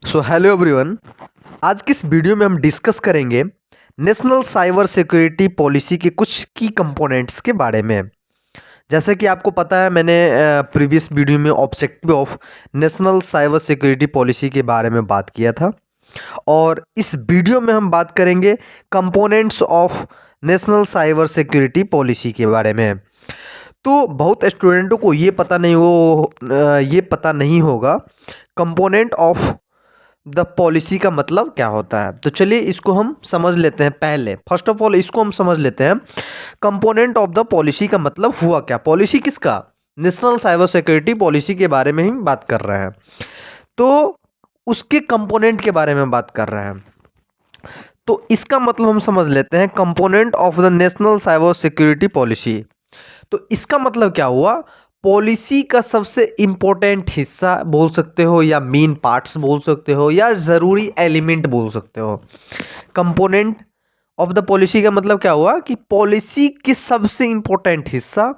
Hello everyone. आज की इस वीडियो में हम डिस्कस करेंगे नेशनल साइबर सिक्योरिटी पॉलिसी के कुछ की कंपोनेंट्स के बारे में। जैसे कि आपको पता है, मैंने प्रीवियस वीडियो में objective of national cyber security policy के बारे में बात किया था और इस वीडियो में हम बात करेंगे components of national cyber security policy के बारे में। तो बहुत स्टूडेंटों को ये पता नहीं होगा कंपोनेंट ऑफ द पॉलिसी का मतलब क्या होता है। तो चलिए इसको हम समझ लेते हैं। पहले फर्स्ट ऑफ ऑल इसको हम समझ लेते हैं, कंपोनेंट ऑफ द पॉलिसी का मतलब हुआ क्या। पॉलिसी किसका? नेशनल साइबर सिक्योरिटी पॉलिसी के बारे में ही बात कर रहे हैं, तो उसके कंपोनेंट के बारे में बात कर रहे हैं। तो इसका मतलब हम समझ लेते हैं, component of the national cyber security policy. तो इसका मतलब क्या हुआ? पॉलिसी का सबसे इंपॉर्टेंट हिस्सा बोल सकते हो, या मेन पार्ट्स बोल सकते हो, या ज़रूरी एलिमेंट बोल सकते हो। कंपोनेंट ऑफ द पॉलिसी का मतलब क्या हुआ कि पॉलिसी के सबसे इंपॉर्टेंट हिस्सा,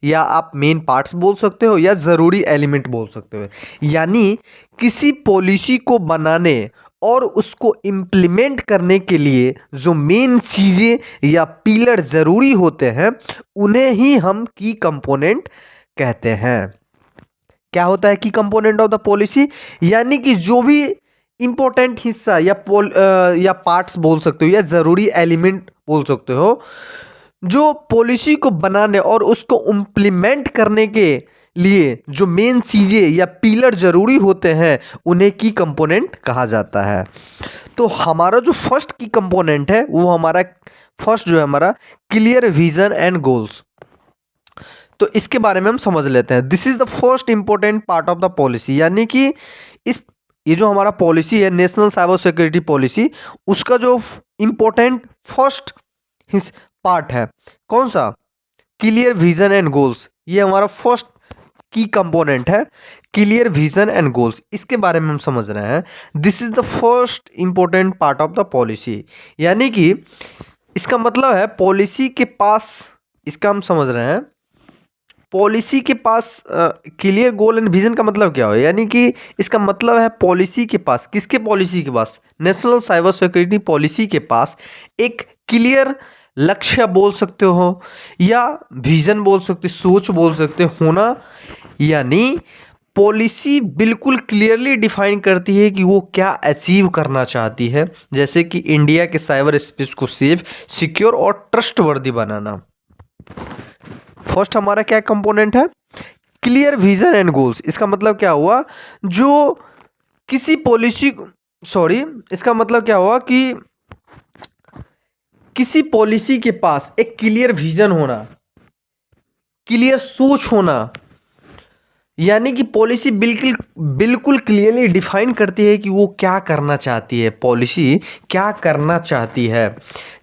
या आप मेन पार्ट्स बोल सकते हो, या ज़रूरी एलिमेंट बोल सकते हो। यानी किसी पॉलिसी को बनाने और उसको इम्प्लीमेंट करने के लिए जो मेन चीज़ें या पिलर ज़रूरी होते हैं, उन्हें ही हम की कंपोनेंट कहते हैं। क्या होता है की कंपोनेंट ऑफ द पॉलिसी? यानी कि जो भी इंपॉर्टेंट हिस्सा या पार्ट्स बोल सकते हो, या ज़रूरी एलिमेंट बोल सकते हो, जो पॉलिसी को बनाने और उसको इम्प्लीमेंट करने के लिए जो मेन चीज़ें या पिलर जरूरी होते हैं, उन्हें की कंपोनेंट कहा जाता है। तो हमारा जो फर्स्ट की कंपोनेंट है वो हमारा फर्स्ट जो है हमारा क्लियर विजन एंड गोल्स। तो इसके बारे में हम समझ लेते हैं। This is the first important part of the policy. यानी कि ये जो हमारा पॉलिसी है, नेशनल साइबर सिक्योरिटी पॉलिसी, उसका जो इंपॉर्टेंट फर्स्ट पार्ट है कौन सा? Clear vision and goals. ये हमारा फर्स्ट की कंपोनेंट है, क्लियर विजन एंड गोल्स। इसके बारे में हम समझ रहे हैं। This is the first important part of the policy. यानी कि इसका मतलब है पॉलिसी के पास, इसका हम समझ रहे हैं, पॉलिसी के पास क्लियर गोल एंड विजन का मतलब क्या हो? यानी कि इसका मतलब है पॉलिसी के पास, किसके पॉलिसी के पास? नेशनल साइबर सिक्योरिटी पॉलिसी के पास एक क्लियर लक्ष्य बोल सकते हो, या विजन बोल सकते, सोच बोल सकते होना। यानी पॉलिसी बिल्कुल क्लियरली डिफाइन करती है कि वो क्या अचीव करना चाहती है। जैसे कि इंडिया के साइबर स्पेस को सेफ, सिक्योर और ट्रस्टवर्दी बनाना। फर्स्ट हमारा क्या कंपोनेंट है? Clear vision and goals. इसका मतलब क्या हुआ? जो किसी पॉलिसी इसका मतलब क्या हुआ कि किसी पॉलिसी के पास एक क्लियर विजन होना, क्लियर सोच होना। यानी कि पॉलिसी बिल्कुल बिल्कुल क्लियरली डिफाइन करती है कि वो क्या करना चाहती है, पॉलिसी क्या करना चाहती है।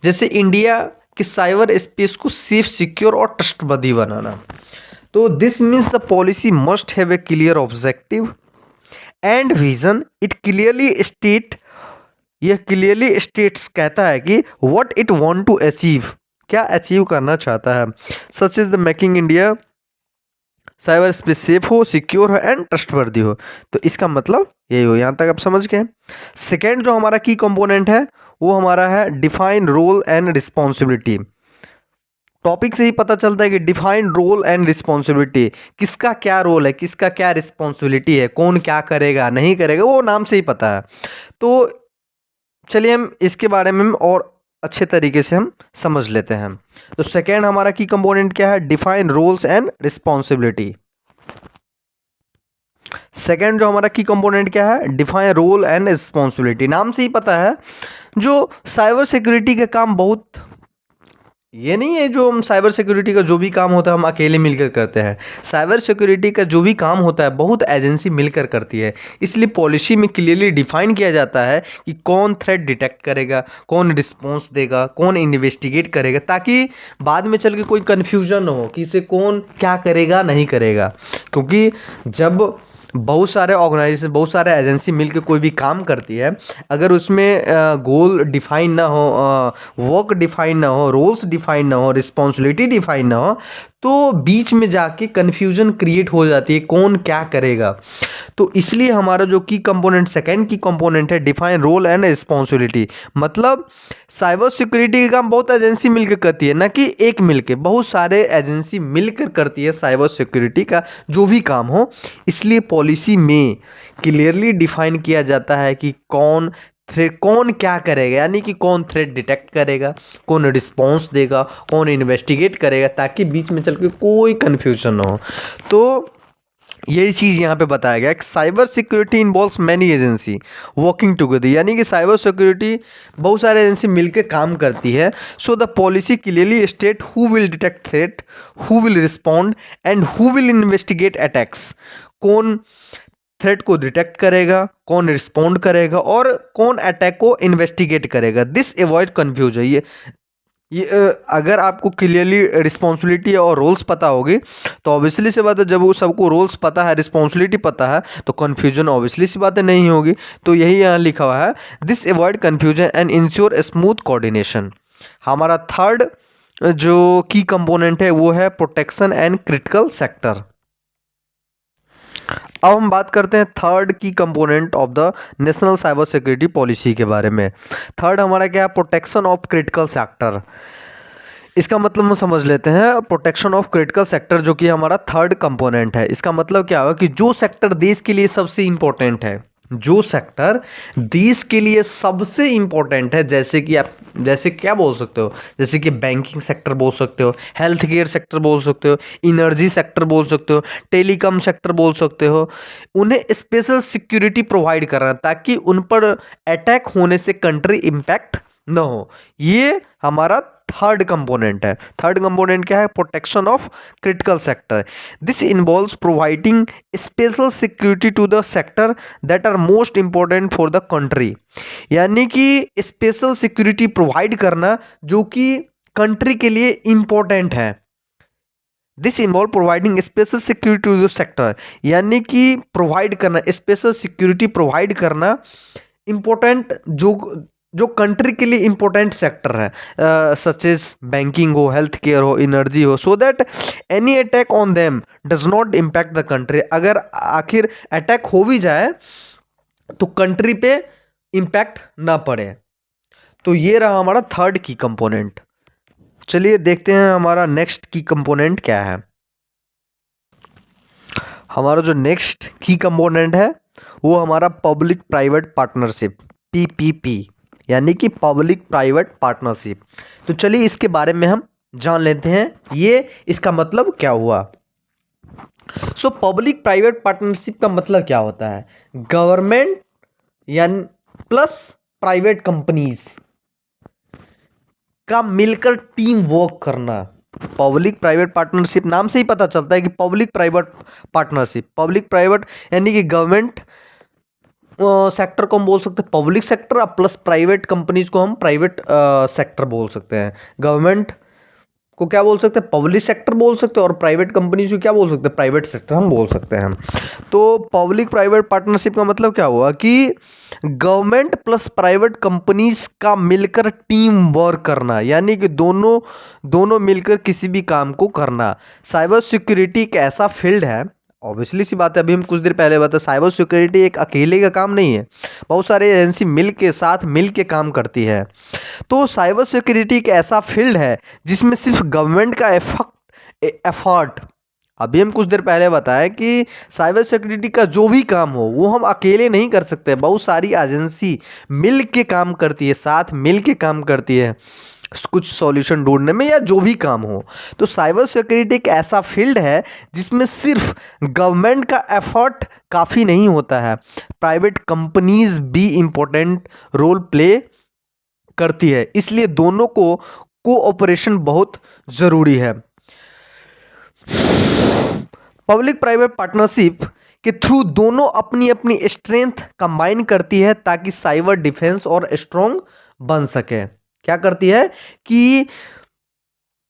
जैसे इंडिया कि साइबर स्पेस को सेफ, सिक्योर और ट्रस्टवर्दी बनाना। तो this means the policy must have a clear objective and vision. It clearly state, यह क्लियरली स्टेट्स कहता है कि what it want to achieve, क्या अचीव करना चाहता है। Such is the making India cyber space safe हो, सिक्योर हो एंड ट्रस्टवर्दी हो। तो इसका मतलब यही हो। यहाँ तक आप समझ गए। सेकेंड जो हमारा की कंपोनेंट है वो हमारा है define role and responsibility. Topic से ही पता चलता है कि डिफाइन रोल एंड रिस्पॉन्सिबिलिटी, किसका क्या रोल है, किसका क्या रिस्पॉन्सिबिलिटी है, कौन क्या करेगा नहीं करेगा, वो नाम से ही पता है। तो चलिए हम इसके बारे में और अच्छे तरीके से हम समझ लेते हैं। तो सेकेंड हमारा की कंपोनेंट क्या है? Define roles and responsibility. Second जो हमारा की कंपोनेंट क्या है? Define role and responsibility. नाम से ही पता है, जो साइबर सिक्योरिटी का काम बहुत, ये नहीं है जो हम साइबर सिक्योरिटी का जो भी काम होता है हम अकेले मिलकर करते हैं। साइबर सिक्योरिटी का जो भी काम होता है बहुत एजेंसी मिलकर करती है। इसलिए पॉलिसी में क्लियरली डिफाइन किया जाता है कि कौन थ्रेट डिटेक्ट करेगा, कौन रिस्पॉन्स देगा, कौन इन्वेस्टिगेट करेगा, ताकि बाद में चल के कोई कन्फ्यूजन न हो कि इसे कौन क्या करेगा नहीं करेगा। क्योंकि जब बहुत सारे ऑर्गेनाइजेशन, बहुत सारे एजेंसी मिलकर कोई भी काम करती है, अगर उसमें गोल डिफाइन ना हो, वर्क डिफाइन ना हो, रोल्स डिफाइन ना हो, रिस्पॉन्सिबिलिटी डिफाइन ना हो, तो बीच में जाके कन्फ्यूजन क्रिएट हो जाती है कौन क्या करेगा। तो इसलिए हमारा जो की कंपोनेंट, सेकंड की कंपोनेंट है, डिफाइन रोल एंड रिस्पॉन्सिबिलिटी। मतलब साइबर सिक्योरिटी का काम बहुत एजेंसी मिलकर करती है, ना कि एक मिलके, बहुत सारे एजेंसी मिलकर करती है साइबर सिक्योरिटी का जो भी काम हो। इसलिए पॉलिसी में क्लियरली डिफाइन किया जाता है कि कौन क्या करेगा, यानी कि कौन थ्रेट डिटेक्ट करेगा, कौन रिस्पॉन्स देगा, कौन इन्वेस्टिगेट करेगा, ताकि बीच में चल के कोई कन्फ्यूजन ना हो। तो यही चीज़ यहाँ पे बताया गया कि cyber security involves many agency working together, यानी कि साइबर सिक्योरिटी बहुत सारे एजेंसी मिलकर काम करती है। So the policy clearly state who will detect threat, who will respond and who will investigate attacks. कौन थ्रेट को डिटेक्ट करेगा, कौन रिस्पॉन्ड करेगा और कौन अटैक को इन्वेस्टिगेट करेगा। This avoid confusion. अगर आपको क्लियरली रिस्पॉन्सिबिलिटी और रोल्स पता होगी तो ऑब्वियसली सी बात है, जब वो सबको रोल्स पता है, रिस्पॉन्सिबिलिटी पता है, तो कन्फ्यूजन ऑब्वियसली सी बात है नहीं होगी। तो यही यहाँ लिखा हुआ है, this avoid confusion and ensure smooth coordination. हमारा थर्ड जो की कंपोनेंट है वो है प्रोटेक्शन एंड क्रिटिकल सेक्टर। अब हम बात करते हैं थर्ड की component of the national cyber security policy के बारे में। थर्ड हमारा क्या है, प्रोटेक्शन ऑफ क्रिटिकल सेक्टर। इसका मतलब हम समझ लेते हैं, प्रोटेक्शन ऑफ क्रिटिकल सेक्टर जो कि हमारा थर्ड कंपोनेंट है। इसका मतलब क्या होगा कि जो सेक्टर देश के लिए सबसे इंपॉर्टेंट है, जो सेक्टर देश के लिए सबसे इंपॉर्टेंट है, जैसे कि आप जैसे क्या बोल सकते हो, जैसे कि बैंकिंग सेक्टर बोल सकते हो, हेल्थ केयर सेक्टर बोल सकते हो, इनर्जी सेक्टर बोल सकते हो, टेलीकॉम सेक्टर बोल सकते हो। उन्हें स्पेशल सिक्योरिटी प्रोवाइड करना ताकि उन पर अटैक होने से कंट्री इम्पैक्ट न हो। ये हमारा थर्ड कंपोनेंट है। थर्ड कंपोनेंट क्या है, protection of critical sector. This involves providing special security to the sector that are most important for the country, यानी कि स्पेशल सिक्योरिटी प्रोवाइड करना जो कि कंट्री के लिए इंपॉर्टेंट है। This involve providing special security to the sector, यानी कि प्रोवाइड करना, स्पेशल सिक्योरिटी प्रोवाइड करना इंपॉर्टेंट जो कंट्री के लिए इंपॉर्टेंट सेक्टर है, सच एज बैंकिंग हो, हेल्थ केयर हो, इनर्जी हो, so that any attack on them does not impact the country. अगर आखिर अटैक हो भी जाए तो कंट्री पे इम्पैक्ट ना पड़े। तो ये रहा हमारा थर्ड की कंपोनेंट। चलिए देखते हैं हमारा नेक्स्ट की कंपोनेंट क्या है। हमारा जो नेक्स्ट की कंपोनेंट है वो हमारा पब्लिक प्राइवेट पार्टनरशिप, पीपीपी, यानी कि पब्लिक प्राइवेट पार्टनरशिप। तो चलिए इसके बारे में हम जान लेते हैं, ये इसका मतलब क्या हुआ। सो पब्लिक प्राइवेट पार्टनरशिप का मतलब क्या होता है, गवर्नमेंट यानी प्लस प्राइवेट कंपनीज का मिलकर टीम वर्क करना। पब्लिक प्राइवेट पार्टनरशिप नाम से ही पता चलता है कि public private partnership, public private यानी कि गवर्नमेंट सेक्टर को हम बोल सकते हैं पब्लिक सेक्टर, और प्लस प्राइवेट कंपनीज को हम प्राइवेट सेक्टर बोल सकते हैं। गवर्नमेंट को क्या बोल सकते हैं, पब्लिक सेक्टर बोल सकते हैं, और प्राइवेट कंपनीज को क्या बोल सकते हैं, प्राइवेट सेक्टर हम बोल सकते हैं। तो पब्लिक प्राइवेट पार्टनरशिप का मतलब क्या हुआ कि गवर्नमेंट प्लस प्राइवेट कंपनीज का मिलकर टीम वर्क करना, यानी कि दोनों मिलकर किसी भी काम को करना। साइबर सिक्योरिटी एक ऐसा फील्ड है, ऑब्वियसली सी बात है, अभी हम कुछ देर पहले बताया, साइबर सिक्योरिटी एक अकेले का काम नहीं है, बहुत सारे एजेंसी साथ मिल के काम करती है। तो साइबर सिक्योरिटी एक ऐसा फील्ड है जिसमें सिर्फ गवर्नमेंट का एफर्ट, अभी हम कुछ देर पहले बताएं कि साइबर सिक्योरिटी का जो भी काम हो वो हम अकेले नहीं कर सकते, बहुत सारी एजेंसी मिल के काम करती है, साथ मिल के काम करती है कुछ सॉल्यूशन ढूंढने में या जो भी काम हो। तो साइबर सिक्योरिटी एक ऐसा फील्ड है जिसमें सिर्फ गवर्नमेंट का एफर्ट काफ़ी नहीं होता है, प्राइवेट कंपनीज भी इंपॉर्टेंट रोल प्ले करती है, इसलिए दोनों को कोऑपरेशन बहुत ज़रूरी है। पब्लिक प्राइवेट पार्टनरशिप के थ्रू दोनों अपनी अपनी स्ट्रेंथ कंबाइन करती है ताकि साइबर डिफेंस और स्ट्रॉन्ग बन सके। क्या करती है कि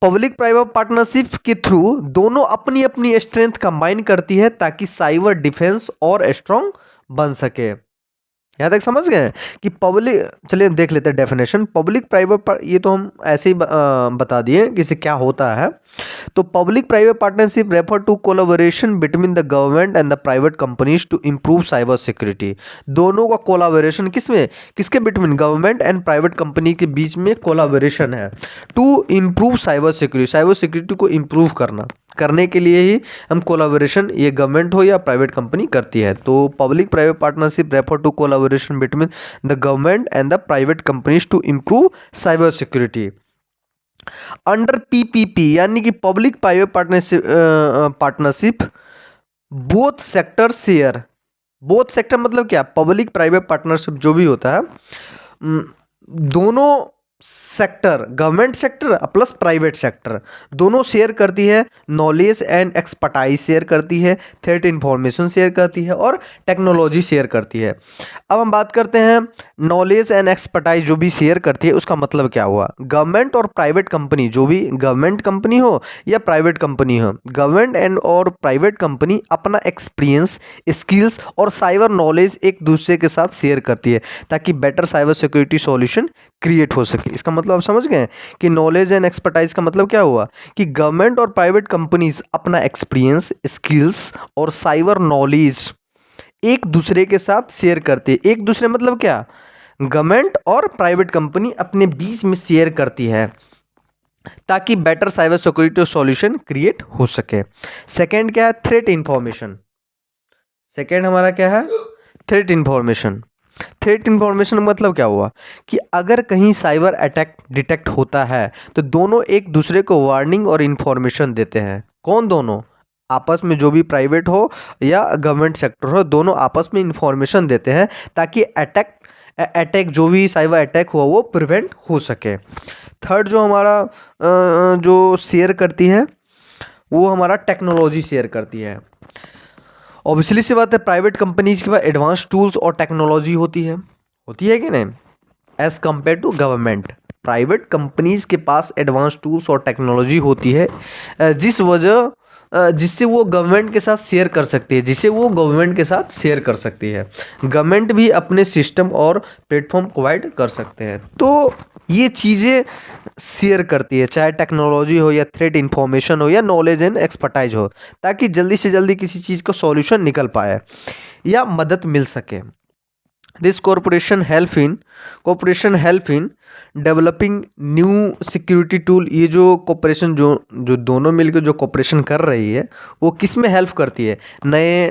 पब्लिक प्राइवेट पार्टनरशिप के थ्रू दोनों अपनी अपनी स्ट्रेंथ कंबाइन करती है ताकि साइबर डिफेंस और स्ट्रॉन्ग बन सके। यहाँ तक समझ गए कि पब्लिक, चलिए देख लेते हैं डेफिनेशन। पब्लिक प्राइवेट, ये तो हम ऐसे ही बता दिए कि इससे क्या होता है। तो public private partnership refer to collaboration between the government and the private companies to improve cyber security. दोनों का कोलाबोरेशन किसमें, किसके between, government and private company के बीच में कोलाबोरेशन है to improve cyber security, cyber security को इम्प्रूव करने के लिए ही हम कोलाबोरेशन, ये गवर्नमेंट हो या प्राइवेट कंपनी करती है। तो public private partnership refer to collaboration between the government and the private companies to improve cyber security under PPP, यानी कि public private partnership both sector share. Both sector मतलब क्या, पब्लिक प्राइवेट पार्टनरशिप जो भी होता है, दोनों sector, government sector plus private sector, दोनों शेयर करती है, नॉलेज एंड एक्सपर्टाइज शेयर करती है, थ्रेट इंफॉर्मेशन शेयर करती है और टेक्नोलॉजी शेयर करती है। अब हम बात करते हैं नॉलेज एंड एक्सपर्टाइज जो भी शेयर करती है उसका मतलब क्या हुआ। गवर्नमेंट और प्राइवेट कंपनी, जो भी गवर्नमेंट कंपनी हो या प्राइवेट कंपनी हो, गवर्नमेंट एंड और प्राइवेट कंपनी अपना एक्सपीरियंस, स्किल्स और साइबर नॉलेज एक दूसरे के साथ शेयर करती है ताकि better cyber security solution create हो सके। इसका मतलब आप समझ गए कि नॉलेज एंड एक्सपर्टाइज का मतलब क्या हुआ कि गवर्नमेंट और प्राइवेट कंपनीज अपना एक्सपीरियंस, स्किल्स और साइबर नॉलेज एक दूसरे के साथ शेयर करती है। एक दूसरे मतलब क्या, गवर्नमेंट और प्राइवेट कंपनी अपने बीच में शेयर करती है ताकि better cyber security solution create हो सके। सेकंड क्या है, थ्रेट इंफॉर्मेशन। सेकंड हमारा क्या है, थ्रेट इंफॉर्मेशन। थ्रेट इंफॉर्मेशन मतलब क्या हुआ कि अगर कहीं साइबर अटैक डिटेक्ट होता है तो दोनों एक दूसरे को वार्निंग और इंफॉर्मेशन देते हैं। कौन दोनों, आपस में, जो भी प्राइवेट हो या गवर्नमेंट सेक्टर हो, दोनों आपस में इंफॉर्मेशन देते हैं ताकि अटैक जो भी साइबर अटैक हुआ वो प्रिवेंट हो सके। थर्ड जो हमारा जो शेयर करती है वो हमारा टेक्नोलॉजी शेयर करती है। ऑब्वियसली सी बात है, प्राइवेट कंपनीज के पास एडवांस टूल्स और टेक्नोलॉजी होती है कि नहीं, as compare to government. Private companies के पास एडवांस टूल्स और टेक्नोलॉजी होती है जिससे वो गवर्नमेंट के साथ शेयर कर सकती है, गवर्नमेंट भी अपने सिस्टम और प्लेटफॉर्म प्रोवाइड कर सकते हैं। तो ये चीज़ें शेयर करती है, चाहे टेक्नोलॉजी हो या थ्रेट इंफॉर्मेशन हो या नॉलेज एंड एक्सपर्टाइज हो, ताकि जल्दी से जल्दी किसी चीज़ का सॉल्यूशन निकल पाए या मदद मिल सके। This corporation help in developing new security tool. ये जो कॉरपोरेशन जो दोनों मिलकर जो कॉरपोरेशन कर रही है वो किस में हेल्प करती है, नए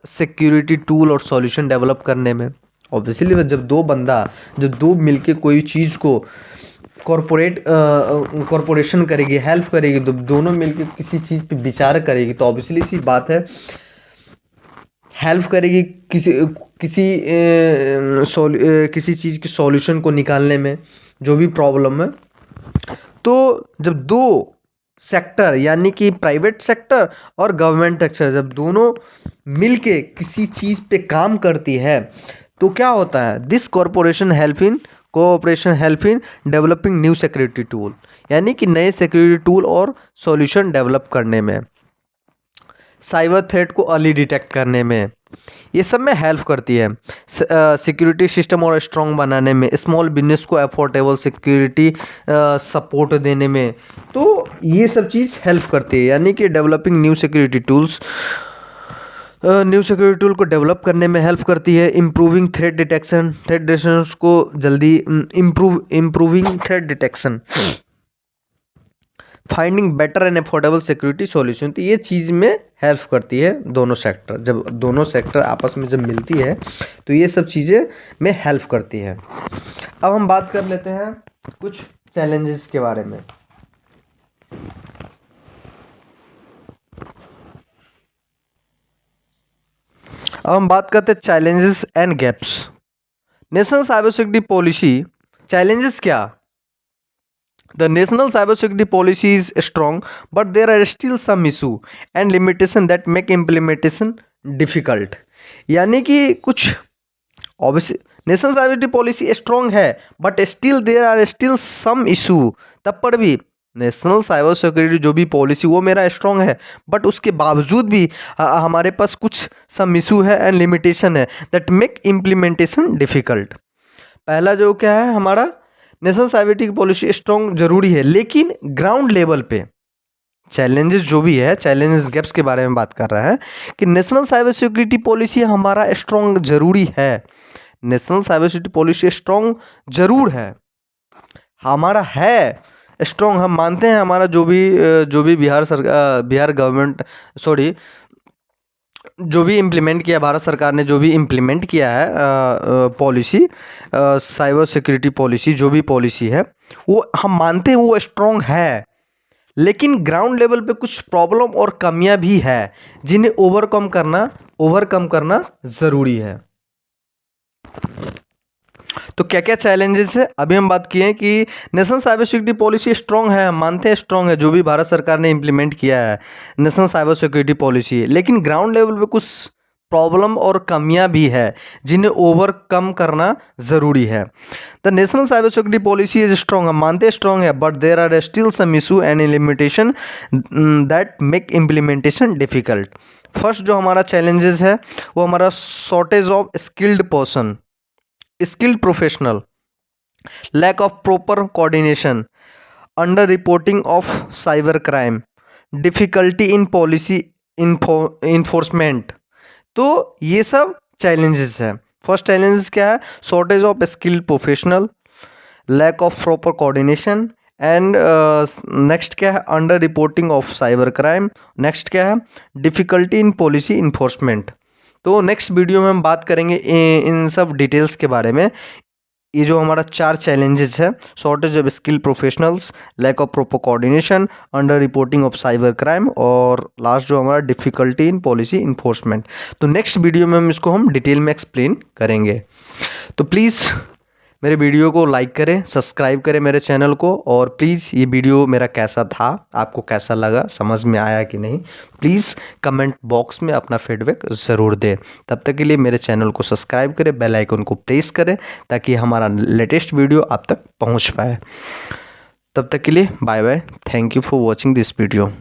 सिक्योरिटी टूल और सॉल्यूशन डेवलप करने में। ऑब्वियसली जब दो मिलके कोई चीज़ को कॉरपोरेशन करेगी, हेल्प करेगी, तो दोनों मिलकर किसी चीज़ पे विचार करेगी, तो ऑब्वियसली सी बात है हेल्प करेगी किसी चीज़ की सॉल्यूशन को निकालने में, जो भी प्रॉब्लम है। तो जब दो सेक्टर यानी कि प्राइवेट सेक्टर और गवर्नमेंट सेक्टर जब दोनों मिलके किसी चीज़ पे काम करती है तो क्या होता है, this cooperation help in developing new security tool, यानी कि नए सिक्योरिटी टूल और सॉल्यूशन डेवलप करने में, साइबर थ्रेट को अर्ली डिटेक्ट करने में, ये सब में हेल्प करती है। सिक्योरिटी सिस्टम और स्ट्रॉन्ग बनाने में, स्मॉल बिजनेस को अफोर्डेबल सिक्योरिटी सपोर्ट देने में, तो ये सब चीज़ हेल्प करती है। यानी कि डेवलपिंग न्यू सिक्योरिटी टूल को डेवलप करने में हेल्प करती है। इम्प्रूविंग थ्रेट डिटेक्शन को जल्दी improving threat detection, finding better and affordable security solution, तो ये चीज़ में हेल्प करती है दोनों सेक्टर। जब दोनों सेक्टर आपस में जब मिलती है तो ये सब चीज़ें में हेल्प करती है। अब हम बात कर लेते हैं कुछ चैलेंजेस के बारे में। अब हम बात करते हैं challenges and gaps. National cyber security policy challenges क्या, The national cybersecurity policy is strong, but there are still some issue and limitation that make implementation difficult. यानी कि कुछ obviously national cybersecurity policy strong है but still there are still some issue, तब पर भी national cyber security जो भी policy वो मेरा स्ट्रॉन्ग है, बट उसके बावजूद भी हमारे पास कुछ सम इशू है एंड लिमिटेशन है दैट मेक इम्प्लीमेंटेशन डिफ़िकल्ट। पहला जो क्या है हमारा, national cyber security policy strong जरूरी है, लेकिन ग्राउंड लेवल पे चैलेंजेस जो भी है, चैलेंजेस गैप्स के बारे में बात कर रहे हैं कि नेशनल साइबर सिक्योरिटी पॉलिसी हमारा स्ट्रॉन्ग जरूरी है। National cyber security policy strong जरूर है, हमारा है स्ट्रॉन्ग, हम मानते हैं हमारा जो भी बिहार सरकार, बिहार गवर्नमेंट, सॉरी, जो भी इम्प्लीमेंट किया, भारत सरकार ने जो भी इम्प्लीमेंट किया है पॉलिसी, साइबर सिक्योरिटी पॉलिसी, जो भी पॉलिसी है वो हम मानते हैं वो स्ट्रॉन्ग है, लेकिन ग्राउंड लेवल पे कुछ प्रॉब्लम और कमियां भी है जिन्हें ओवरकम करना ज़रूरी है। तो क्या क्या चैलेंजेस है, अभी हम बात किए हैं कि national cyber security policy strong है, हम मानते हैं स्ट्रॉन्ग है, जो भी भारत सरकार ने इम्प्लीमेंट किया है नेशनल साइबर सिक्योरिटी पॉलिसी, लेकिन ग्राउंड लेवल पे कुछ प्रॉब्लम और कमियां भी है जिन्हें ओवरकम करना ज़रूरी है। The national cyber security policy is strong, हम मानते हैं स्ट्रॉन्ग है, but there are still some issue and limitation that make implementation difficult. First जो हमारा चैलेंजेस है वो हमारा shortage of skilled professional, lack of proper coordination, under reporting of cyber crime, difficulty in policy enforcement। तो ये सब challenges है। First challenges क्या है, shortage of skilled professional, lack of proper coordination, and next क्या है, under reporting of cyber crime, next क्या है, डिफ़िकल्टी इन पॉलिसी इन्फोर्समेंट। तो नेक्स्ट वीडियो में हम बात करेंगे इन सब डिटेल्स के बारे में। ये जो हमारा 4 चैलेंजेस है, shortage of skill professionals, lack of proper coordination, under reporting of cyber crime, और लास्ट जो हमारा डिफ़िकल्टी इन पॉलिसी इन्फोर्समेंट। तो नेक्स्ट वीडियो में हम डिटेल में एक्सप्लेन करेंगे। तो प्लीज़ मेरे वीडियो को लाइक करें, सब्सक्राइब करें मेरे चैनल को, और प्लीज़ ये वीडियो मेरा कैसा था, आपको कैसा लगा, समझ में आया कि नहीं, प्लीज़ कमेंट बॉक्स में अपना फीडबैक ज़रूर दें। तब तक के लिए मेरे चैनल को सब्सक्राइब करें, बेल आइकन को प्रेस करें ताकि हमारा लेटेस्ट वीडियो आप तक पहुंच पाए। तब तक के लिए bye bye, thank you for watching this video.